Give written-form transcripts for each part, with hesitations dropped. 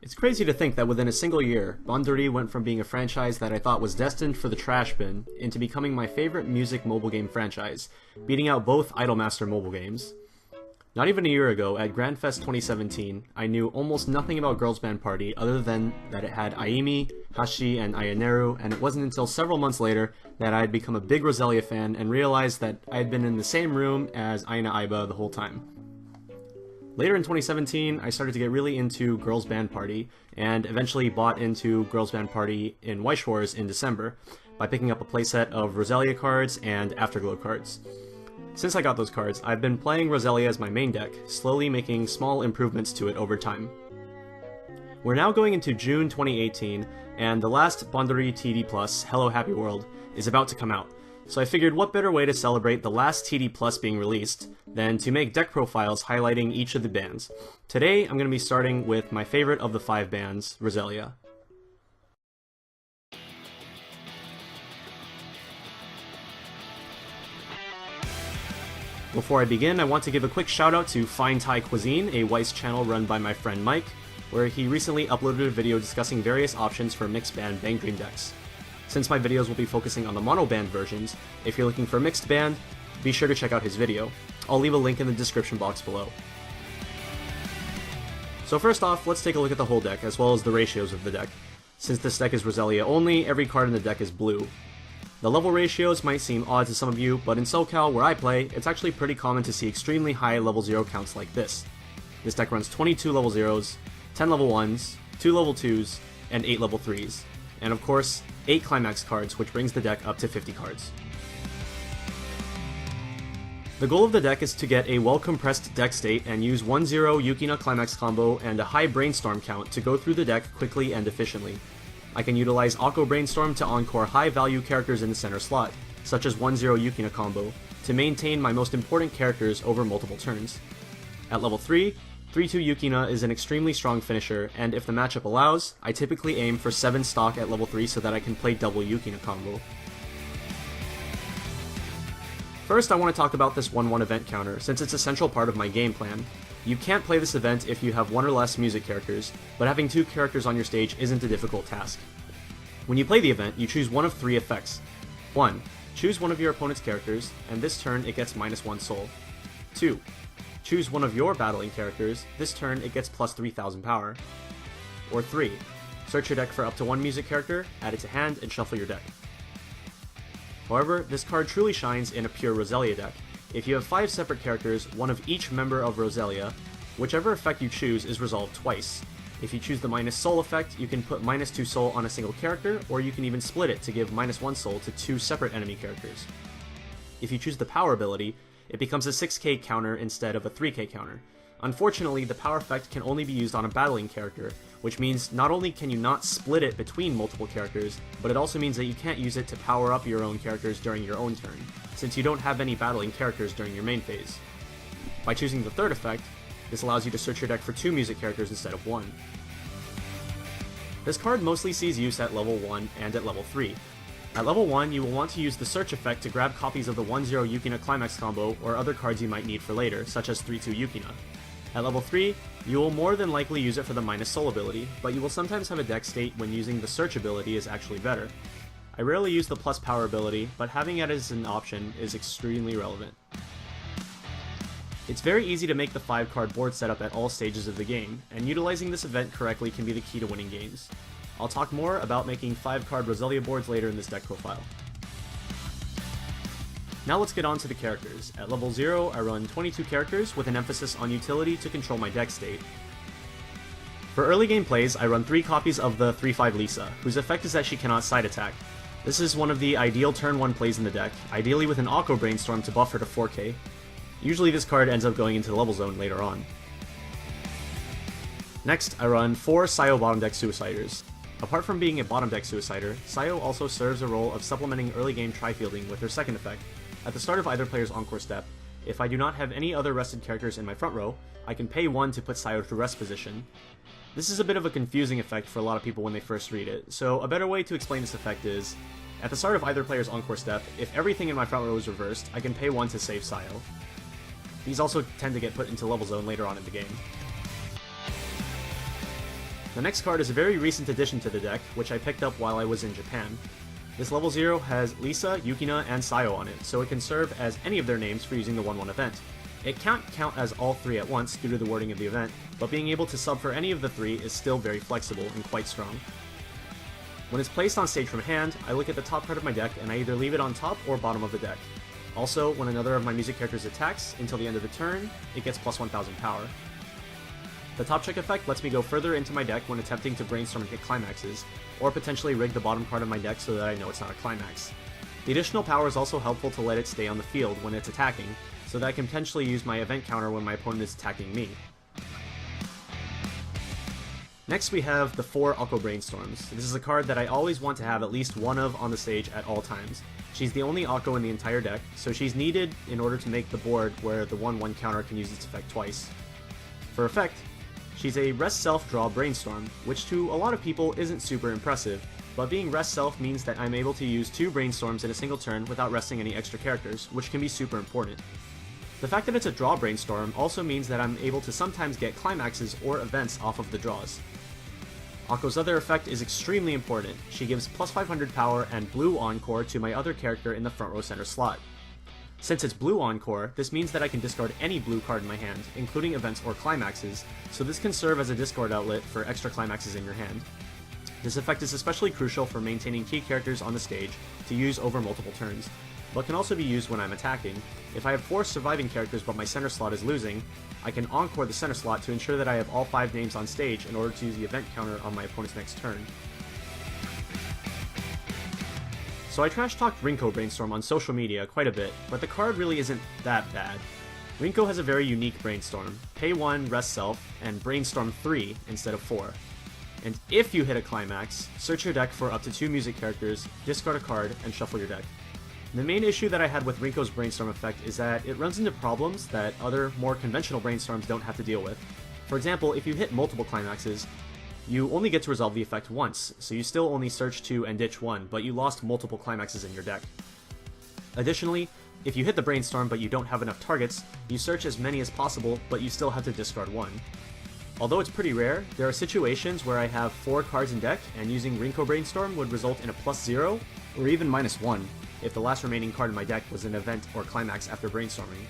It's crazy to think that within a single year, Bandori went from being a franchise that I thought was destined for the trash bin into becoming my favorite music mobile game franchise, beating out both Idolmaster mobile games. Not even a year ago, at GrandFest 2017, I knew almost nothing about Girls Band Party other than that it had Aimi, Hashi, and Ayaneru, and it wasn't until several months later that I had become a big Roselia fan and realized that I had been in the same room as Aina Aiba the whole time. Later in 2017, I started to get really into Girls Band Party, and eventually bought into Girls Band Party in Weiss Schwarz in December, by picking up a playset of Roselia cards and Afterglow cards. Since I got those cards, I've been playing Roselia as my main deck, slowly making small improvements to it over time. We're now going into June 2018, and the last Bandori TD Plus, Hello Happy World, is about to come out, so I figured what better way to celebrate the last TD Plus being released than to make deck profiles highlighting each of the bands. Today, I'm going to be starting with my favorite of the 5 bands, Roselia. Before I begin, I want to give a quick shout out to Fine Thai Cuisine, a Weiss channel run by my friend Mike, where he recently uploaded a video discussing various options for mixed band Bang Dream decks. Since my videos will be focusing on the mono band versions, if you're looking for mixed band, be sure to check out his video. I'll leave a link in the description box below. So first off, let's take a look at the whole deck, as well as the ratios of the deck. Since this deck is Roselia only, every card in the deck is blue. The level ratios might seem odd to some of you, but in SoCal, where I play, it's actually pretty common to see extremely high level 0 counts like this. This deck runs 22 level 0s, 10 level 1s, 2 level 2s, and 8 level 3s. And of course, 8 climax cards, which brings the deck up to 50 cards. The goal of the deck is to get a well-compressed deck state and use 1-0 Yukina climax combo and a high brainstorm count to go through the deck quickly and efficiently. I can utilize Aqua Brainstorm to encore high-value characters in the center slot, such as 1-0 Yukina combo, to maintain my most important characters over multiple turns. At level 3, 3-2 Yukina is an extremely strong finisher, and if the matchup allows, I typically aim for 7 stock at level 3 so that I can play double Yukina combo. First, I want to talk about this 1-1 event counter, since it's a central part of my game plan. You can't play this event if you have 1 or less music characters, but having 2 characters on your stage isn't a difficult task. When you play the event, you choose one of 3 effects. 1. Choose one of your opponent's characters, and this turn it gets -1 soul. 2. Choose one of your battling characters, this turn it gets plus 3000 power. Or 3. Search your deck for up to 1 music character, add it to hand, and shuffle your deck. However, this card truly shines in a pure Roselia deck. If you have 5 separate characters, one of each member of Roselia, whichever effect you choose is resolved twice. If you choose the -soul effect, you can put -2 soul on a single character, or you can even split it to give -1 soul to 2 separate enemy characters. If you choose the power ability, it becomes a 6k counter instead of a 3k counter. Unfortunately, the power effect can only be used on a battling character, which means not only can you not split it between multiple characters, but it also means that you can't use it to power up your own characters during your own turn, since you don't have any battling characters during your main phase. By choosing the third effect, this allows you to search your deck for 2 music characters instead of 1. This card mostly sees use at level 1 and at level 3. At level 1, you will want to use the search effect to grab copies of the 1-0 Yukina climax combo or other cards you might need for later, such as 3-2 Yukina. At level 3, you will more than likely use it for the -soul ability, but you will sometimes have a deck state when using the search ability is actually better. I rarely use the plus power ability, but having it as an option is extremely relevant. It's very easy to make the 5-card board setup at all stages of the game, and utilizing this event correctly can be the key to winning games. I'll talk more about making 5-card Roselia boards later in this deck profile. Now let's get on to the characters. At level 0, I run 22 characters with an emphasis on utility to control my deck state. For early game plays, I run 3 copies of the 3-5 Lisa, whose effect is that she cannot side attack. This is one of the ideal turn 1 plays in the deck, ideally with an Aqua Brainstorm to buff her to 4k. Usually this card ends up going into the level zone later on. Next, I run 4 Sayo bottom deck Suiciders. Apart from being a bottom deck Suicider, Sayo also serves a role of supplementing early game tri-fielding with her second effect. At the start of either player's encore step, if I do not have any other rested characters in my front row, I can pay 1 to put Sayo to rest position. This is a bit of a confusing effect for a lot of people when they first read it, so a better way to explain this effect is, at the start of either player's encore step, if everything in my front row is reversed, I can pay 1 to save Sayo. These also tend to get put into level zone later on in the game. The next card is a very recent addition to the deck, which I picked up while I was in Japan. This level 0 has Lisa, Yukina, and Sayo on it, so it can serve as any of their names for using the 1-1 event. It can't count as all 3 at once due to the wording of the event, but being able to sub for any of the 3 is still very flexible and quite strong. When it's placed on stage from hand, I look at the top card of my deck and I either leave it on top or bottom of the deck. Also, when another of my music characters attacks until the end of the turn, it gets plus 1000 power. The top check effect lets me go further into my deck when attempting to brainstorm and hit climaxes, or potentially rig the bottom card of my deck so that I know it's not a climax. The additional power is also helpful to let it stay on the field when it's attacking, so that I can potentially use my event counter when my opponent is attacking me. Next we have the 4 Aqua Brainstorms. This is a card that I always want to have at least one of on the stage at all times. She's the only Aqua in the entire deck, so she's needed in order to make the board where the 1/1 counter can use its effect twice. For effect, she's a Rest Self Draw Brainstorm, which to a lot of people isn't super impressive, but being Rest Self means that I'm able to use 2 Brainstorms in a single turn without resting any extra characters, which can be super important. The fact that it's a draw brainstorm also means that I'm able to sometimes get climaxes or events off of the draws. Aqua's other effect is extremely important. She gives plus 500 power and blue encore to my other character in the front row center slot. Since it's blue encore, this means that I can discard any blue card in my hand, including events or climaxes, so this can serve as a discard outlet for extra climaxes in your hand. This effect is especially crucial for maintaining key characters on the stage to use over multiple turns, but can also be used when I'm attacking. If I have 4 surviving characters but my center slot is losing, I can encore the center slot to ensure that I have all 5 names on stage in order to use the event counter on my opponent's next turn. So I trash-talked Rinko Brainstorm on social media quite a bit, but the card really isn't that bad. Rinko has a very unique Brainstorm: pay 1, rest self, and Brainstorm 3 instead of 4. And if you hit a climax, search your deck for up to 2 music characters, discard a card, and shuffle your deck. The main issue that I had with Rinko's Brainstorm effect is that it runs into problems that other, more conventional Brainstorms don't have to deal with. For example, if you hit multiple climaxes, you only get to resolve the effect once, so you still only search 2 and ditch 1, but you lost multiple climaxes in your deck. Additionally, if you hit the Brainstorm but you don't have enough targets, you search as many as possible, but you still have to discard 1. Although it's pretty rare, there are situations where I have 4 cards in deck, and using Rinko Brainstorm would result in a +0, or even -1, if the last remaining card in my deck was an event or climax after brainstorming.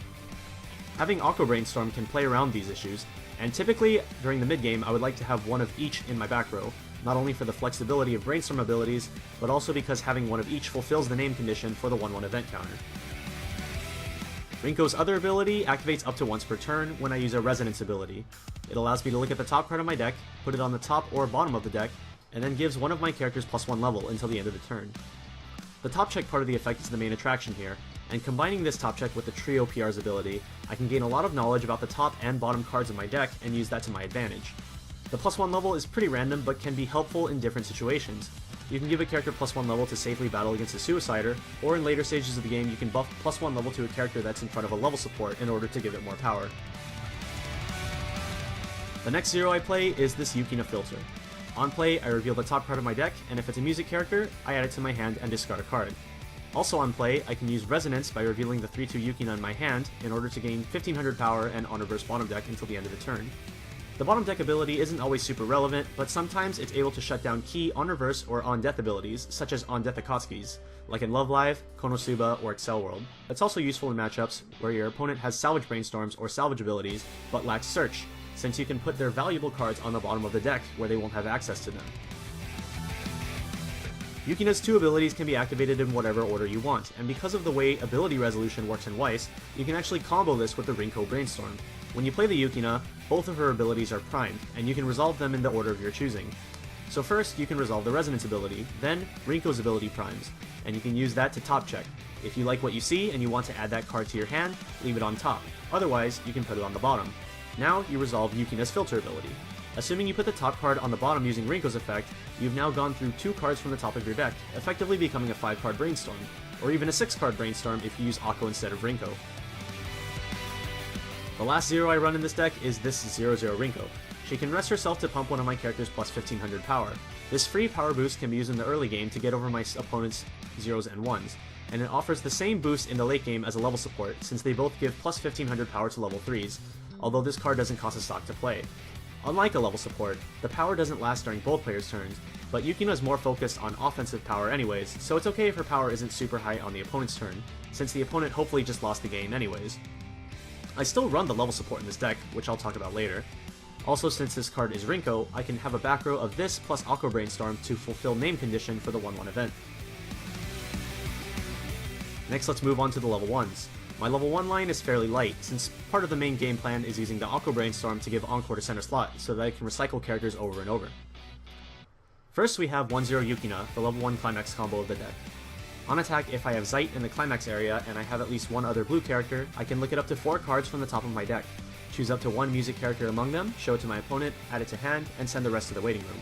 Having Aqua Brainstorm can play around these issues, and typically during the mid-game I would like to have one of each in my back row, not only for the flexibility of Brainstorm abilities, but also because having one of each fulfills the name condition for the 1/1 event counter. Rinko's other ability activates up to once per turn when I use a Resonance ability. It allows me to look at the top card of my deck, put it on the top or bottom of the deck, and then gives one of my characters +1 level until the end of the turn. The top check part of the effect is the main attraction here, and combining this top check with the Trio PR's ability, I can gain a lot of knowledge about the top and bottom cards of my deck and use that to my advantage. The +1 level is pretty random but can be helpful in different situations. You can give a character +1 level to safely battle against a Suicider, or in later stages of the game you can buff +1 level to a character that's in front of a level support in order to give it more power. The next 0 I play is this Yukina filter. On play, I reveal the top card of my deck, and if it's a music character, I add it to my hand and discard a card. Also on play, I can use Resonance by revealing the 3/2 Yukina in my hand in order to gain 1500 power and Honor Burst bottom deck until the end of the turn. The bottom deck ability isn't always super relevant, but sometimes it's able to shut down key on-reverse or on-death abilities, such as on-death Akatsuki's, like in Love Live, Konosuba, or Excel World. It's also useful in matchups where your opponent has Salvage Brainstorms or Salvage abilities, but lacks Search, since you can put their valuable cards on the bottom of the deck where they won't have access to them. Yukina's 2 abilities can be activated in whatever order you want, and because of the way ability resolution works in Weiss, you can actually combo this with the Rinko Brainstorm. When you play the Yukina, both of her abilities are primed, and you can resolve them in the order of your choosing. So first, you can resolve the Resonance ability, then Rinko's ability primes, and you can use that to top check. If you like what you see and you want to add that card to your hand, leave it on top. Otherwise, you can put it on the bottom. Now, you resolve Yukina's filter ability. Assuming you put the top card on the bottom using Rinko's effect, you've now gone through 2 cards from the top of your deck, effectively becoming a 5-card Brainstorm, or even a 6-card Brainstorm if you use Aqua instead of Rinko. The last 0 I run in this deck is this 0/0 Rinko. She can rest herself to pump one of my characters plus 1500 power. This free power boost can be used in the early game to get over my opponent's 0s and 1s, and it offers the same boost in the late game as a level support since they both give plus 1500 power to level 3s, although this card doesn't cost a stock to play. Unlike a level support, the power doesn't last during both players' turns, but Yukina is more focused on offensive power anyways, so it's okay if her power isn't super high on the opponent's turn, since the opponent hopefully just lost the game anyways. I still run the level support in this deck, which I'll talk about later. Also, since this card is Rinko, I can have a back row of this plus Aqua Brainstorm to fulfill name condition for the 1/1 event. Next, let's move on to the level 1s. My level 1 line is fairly light, since part of the main game plan is using the Aqua Brainstorm to give Encore to center slot, so that I can recycle characters over and over. First we have 1/0 Yukina, the level 1 climax combo of the deck. On attack, if I have Zeit in the climax area and I have at least one other blue character, I can look it up to 4 cards from the top of my deck, choose up to 1 music character among them, show it to my opponent, add it to hand, and send the rest to the waiting room.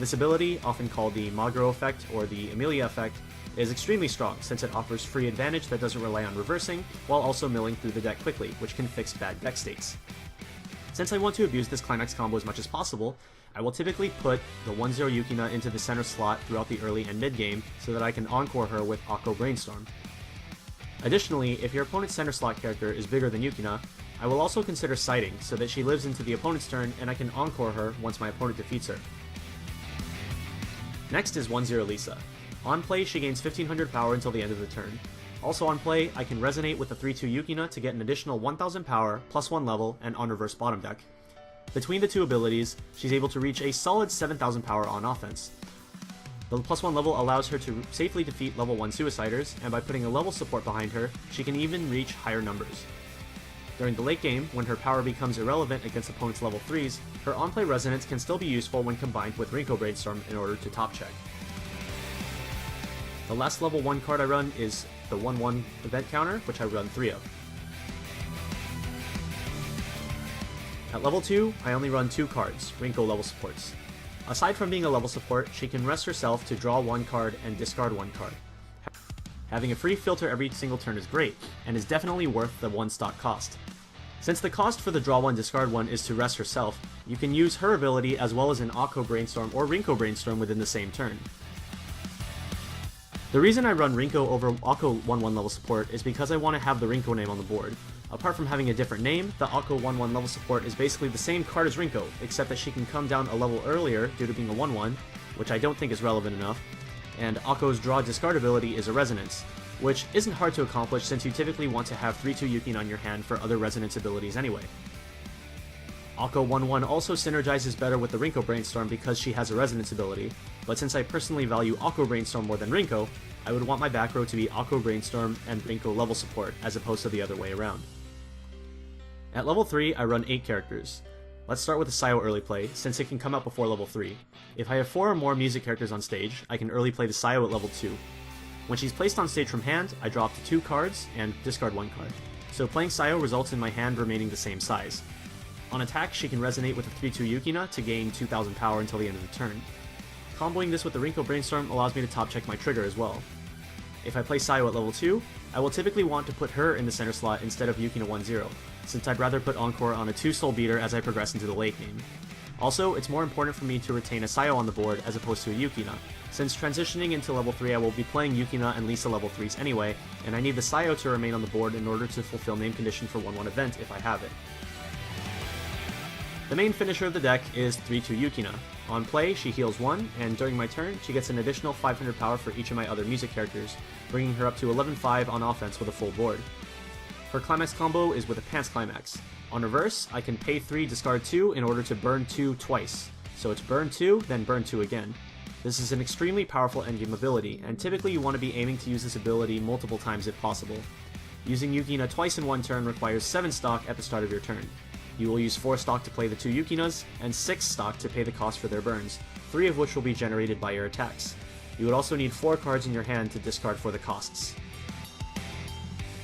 This ability, often called the Magro effect or the Emilia effect, is extremely strong since it offers free advantage that doesn't rely on reversing, while also milling through the deck quickly, which can fix bad deck states. Since I want to abuse this climax combo as much as possible, I will typically put the 1/0 Yukina into the center slot throughout the early and mid game so that I can encore her with Aqua Brainstorm. Additionally, if your opponent's center slot character is bigger than Yukina, I will also consider sighting so that she lives into the opponent's turn and I can encore her once my opponent defeats her. Next is 1/0 Lisa. On play, she gains 1500 power until the end of the turn. Also on play, I can resonate with the 3/2 Yukina to get an additional 1000 power, plus 1 level, and on reverse bottom deck. Between the two abilities, she's able to reach a solid 7000 power on offense. The plus 1 level allows her to safely defeat level 1 Suiciders, and by putting a level support behind her, she can even reach higher numbers. During the late game, when her power becomes irrelevant against opponents' level 3s, her on-play resonance can still be useful when combined with Rinko Brainstorm in order to top check. The last level 1 card I run is the 1/1 event counter, which I run 3 of. At level 2, I only run 2 cards, Rinko level supports. Aside from being a level support, she can rest herself to draw 1 card and discard 1 card. Having a free filter every single turn is great, and is definitely worth the 1 stock cost. Since the cost for the draw 1 discard 1 is to rest herself, you can use her ability as well as an Aqua Brainstorm or Rinko Brainstorm within the same turn. The reason I run Rinko over Aqua 1/1 level support is because I want to have the Rinko name on the board. Apart from having a different name, the Aqua 1/1 level support is basically the same card as Rinko, except that she can come down a level earlier due to being a 1/1, which I don't think is relevant enough, and Aqua's draw discard ability is a resonance, which isn't hard to accomplish since you typically want to have 3/2 Yukina on your hand for other resonance abilities anyway. Aqua 1/1 also synergizes better with the Rinko Brainstorm because she has a resonance ability, but since I personally value Aqua Brainstorm more than Rinko, I would want my back row to be Aqua Brainstorm and Rinko level support as opposed to the other way around. At level 3, I run 8 characters. Let's start with the Sayo early play, since it can come out before level 3. If I have 4 or more music characters on stage, I can early play the Sayo at level 2. When she's placed on stage from hand, I draw up to 2 cards and discard 1 card. So playing Sayo results in my hand remaining the same size. On attack, she can resonate with the 3/2 Yukina to gain 2000 power until the end of the turn. Comboing this with the Rinko Brainstorm allows me to top check my trigger as well. If I play Sayo at level 2, I will typically want to put her in the center slot instead of Yukina 1/0, since I'd rather put Encore on a 2-soul beater as I progress into the late game. Also, it's more important for me to retain a Sayo on the board as opposed to a Yukina, since transitioning into level 3 I will be playing Yukina and Lisa level 3s anyway, and I need the Sayo to remain on the board in order to fulfill name condition for 1/1 event if I have it. The main finisher of the deck is 3/2 Yukina. On play, she heals 1, and during my turn, she gets an additional 500 power for each of my other music characters, bringing her up to 11/5 on offense with a full board. Her climax combo is with a Pants Climax. On reverse, I can pay 3, discard 2 in order to burn 2 twice. So it's burn 2, then burn 2 again. This is an extremely powerful endgame ability, and typically you want to be aiming to use this ability multiple times if possible. Using Yukina twice in one turn requires 7 stock at the start of your turn. You will use 4 stock to play the 2 Yukinas, and 6 stock to pay the cost for their burns, 3 of which will be generated by your attacks. You would also need 4 cards in your hand to discard for the costs.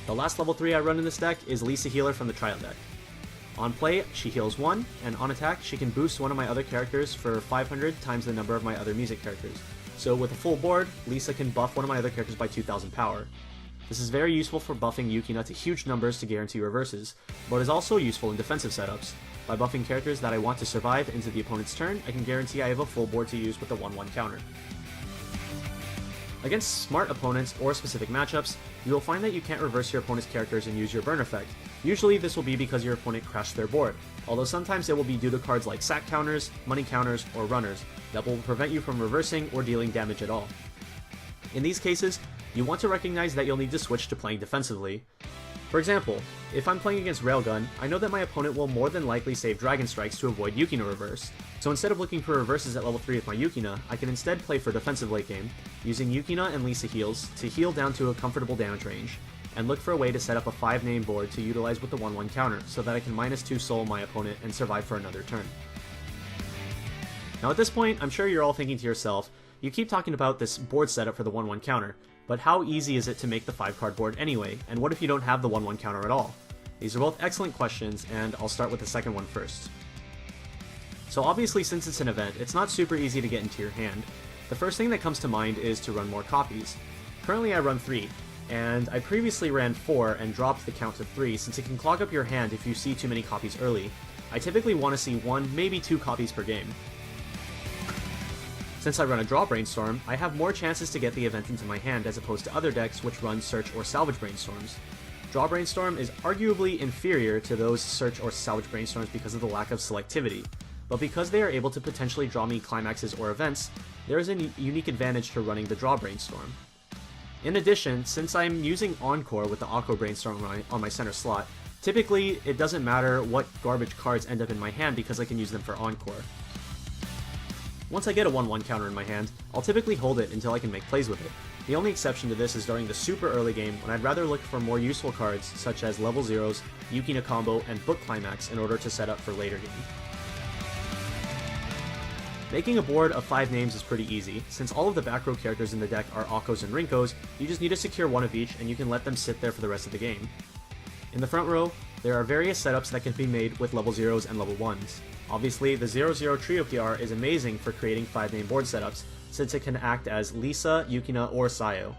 The last level 3 I run in this deck is Lisa Healer from the trial deck. On play, she heals 1, and on attack, she can boost one of my other characters for 500 times the number of my other music characters. So with a full board, Lisa can buff one of my other characters by 2000 power. This is very useful for buffing Yukina to huge numbers to guarantee reverses, but is also useful in defensive setups. By buffing characters that I want to survive into the opponent's turn, I can guarantee I have a full board to use with the 1/1 counter. Against smart opponents or specific matchups, you will find that you can't reverse your opponent's characters and use your burn effect, Usually this will be because your opponent crashed their board, although sometimes it will be due to cards like sack counters, money counters, or runners that will prevent you from reversing or dealing damage at all. In these cases, you want to recognize that you'll need to switch to playing defensively. For example, if I'm playing against Railgun, I know that my opponent will more than likely save Dragon Strikes to avoid Yukina reverse, so instead of looking for reverses at level 3 with my Yukina, I can instead play for defensive late game, using Yukina and Lisa heals to heal down to a comfortable damage range, and look for a way to set up a 5-name board to utilize with the 1/1 counter, so that I can -2 soul my opponent and survive for another turn. Now at this point, I'm sure you're all thinking to yourself, you keep talking about this board setup for the 1/1 counter, but how easy is it to make the 5-card board anyway, and what if you don't have the 1/1 counter at all? These are both excellent questions, and I'll start with the second one first. So obviously, since it's an event, it's not super easy to get into your hand. The first thing that comes to mind is to run more copies. Currently I run 3, and I previously ran 4 and dropped the count to 3 since it can clog up your hand if you see too many copies early. I typically want to see 1, maybe 2 copies per game. Since I run a draw brainstorm, I have more chances to get the event into my hand as opposed to other decks which run search or salvage brainstorms. Draw brainstorm is arguably inferior to those search or salvage brainstorms because of the lack of selectivity, but because they are able to potentially draw me climaxes or events, there is a unique advantage to running the draw brainstorm. In addition, since I'm using Encore with the Aqua brainstorm on my center slot, typically it doesn't matter what garbage cards end up in my hand because I can use them for Encore. Once I get a 1/1 counter in my hand, I'll typically hold it until I can make plays with it. The only exception to this is during the super early game when I'd rather look for more useful cards such as level 0s, Yukina combo, and book climax in order to set up for later game. Making a board of 5 names is pretty easy. Since all of the back row characters in the deck are Akkos and Rinkos, you just need to secure one of each and you can let them sit there for the rest of the game. In the front row, there are various setups that can be made with level 0s and level 1s. Obviously, the 0-0 Trio PR is amazing for creating 5-name board setups, since it can act as Lisa, Yukina, or Sayo.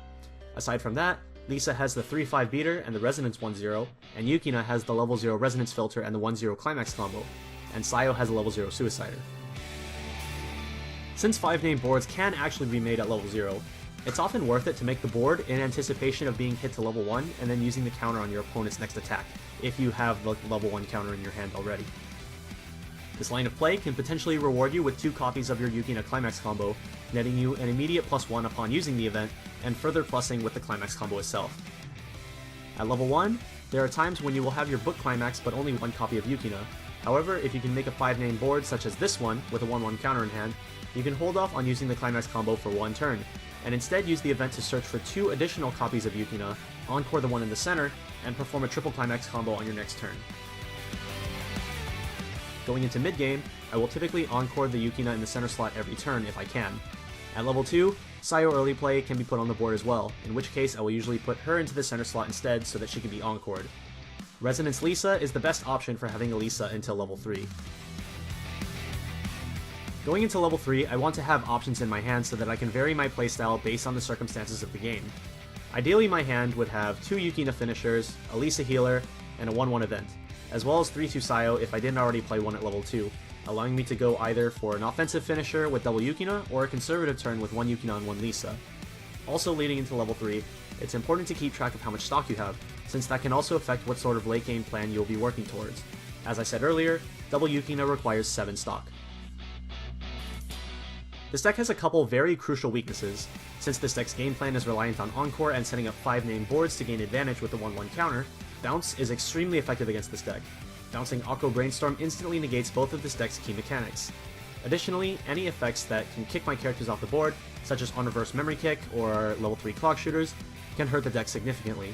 Aside from that, Lisa has the 3-5 beater and the Resonance 1-0, and Yukina has the level 0 Resonance filter and the 1-0 Climax combo, and Sayo has a level 0 Suicider. Since 5-name boards can actually be made at level 0, it's often worth it to make the board in anticipation of being hit to level 1 and then using the counter on your opponent's next attack, if you have the level 1 counter in your hand already. This line of play can potentially reward you with 2 copies of your Yukina Climax combo, netting you an immediate +1 upon using the event, and further plussing with the Climax combo itself. At level 1, there are times when you will have your book Climax but only 1 copy of Yukina. However, if you can make a 5-name board such as this one, with a 1/1 counter in hand, you can hold off on using the Climax combo for 1 turn, and instead use the event to search for 2 additional copies of Yukina, Encore the one in the center, and perform a triple Climax combo on your next turn. Going into mid-game, I will typically Encore the Yukina in the center slot every turn if I can. At level 2, Sayo early play can be put on the board as well, in which case I will usually put her into the center slot instead so that she can be Encored. Resonance Lisa is the best option for having a Lisa until level 3. Going into level 3, I want to have options in my hand so that I can vary my playstyle based on the circumstances of the game. Ideally, my hand would have 2 Yukina finishers, a Lisa healer, and a 1/1 event, as well as 3-2 Sayo if I didn't already play one at level 2, allowing me to go either for an offensive finisher with double Yukina or a conservative turn with 1 Yukina and 1 Lisa. Also leading into level 3, it's important to keep track of how much stock you have, since that can also affect what sort of late game plan you'll be working towards. As I said earlier, double Yukina requires 7 stock. This deck has a couple very crucial weaknesses. Since this deck's game plan is reliant on Encore and setting up 5-name boards to gain advantage with the 1/1 counter, Bounce is extremely effective against this deck. Bouncing Aqua Brainstorm instantly negates both of this deck's key mechanics. Additionally, any effects that can kick my characters off the board, such as on reverse memory kick or level 3 clock shooters, can hurt the deck significantly.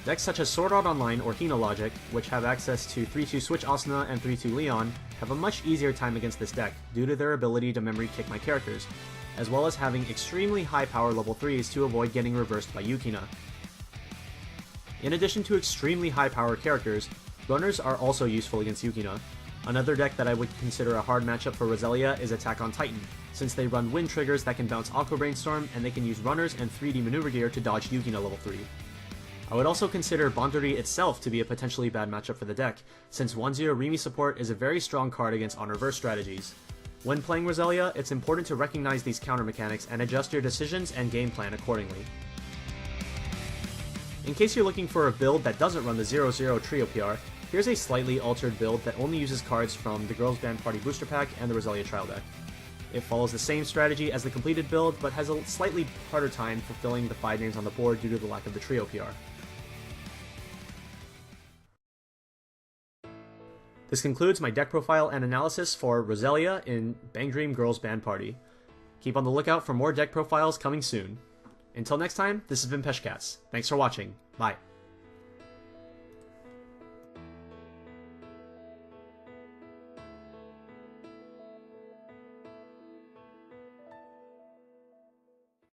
Decks such as Sword Art Online or Hina Logic, which have access to 3-2 Switch Asuna and 3-2 Leon, have a much easier time against this deck due to their ability to memory kick my characters, as well as having extremely high power level 3s to avoid getting reversed by Yukina. In addition to extremely high power characters, runners are also useful against Yukina. Another deck that I would consider a hard matchup for Roselia is Attack on Titan, since they run wind triggers that can bounce Aqua Brainstorm and they can use runners and 3D maneuver gear to dodge Yukina level 3. I would also consider Bondori itself to be a potentially bad matchup for the deck, since 1-0 Rimi support is a very strong card against on reverse strategies. When playing Roselia, it's important to recognize these counter mechanics and adjust your decisions and game plan accordingly. In case you're looking for a build that doesn't run the 0-0 Trio PR, here's a slightly altered build that only uses cards from the Girls Band Party Booster Pack and the Roselia Trial Deck. It follows the same strategy as the completed build, but has a slightly harder time fulfilling the 5 names on the board due to the lack of the Trio PR. This concludes my deck profile and analysis for Roselia in Bang Dream Girls Band Party. Keep on the lookout for more deck profiles coming soon. Until next time, this has been Peshcats. Thanks for watching. Bye.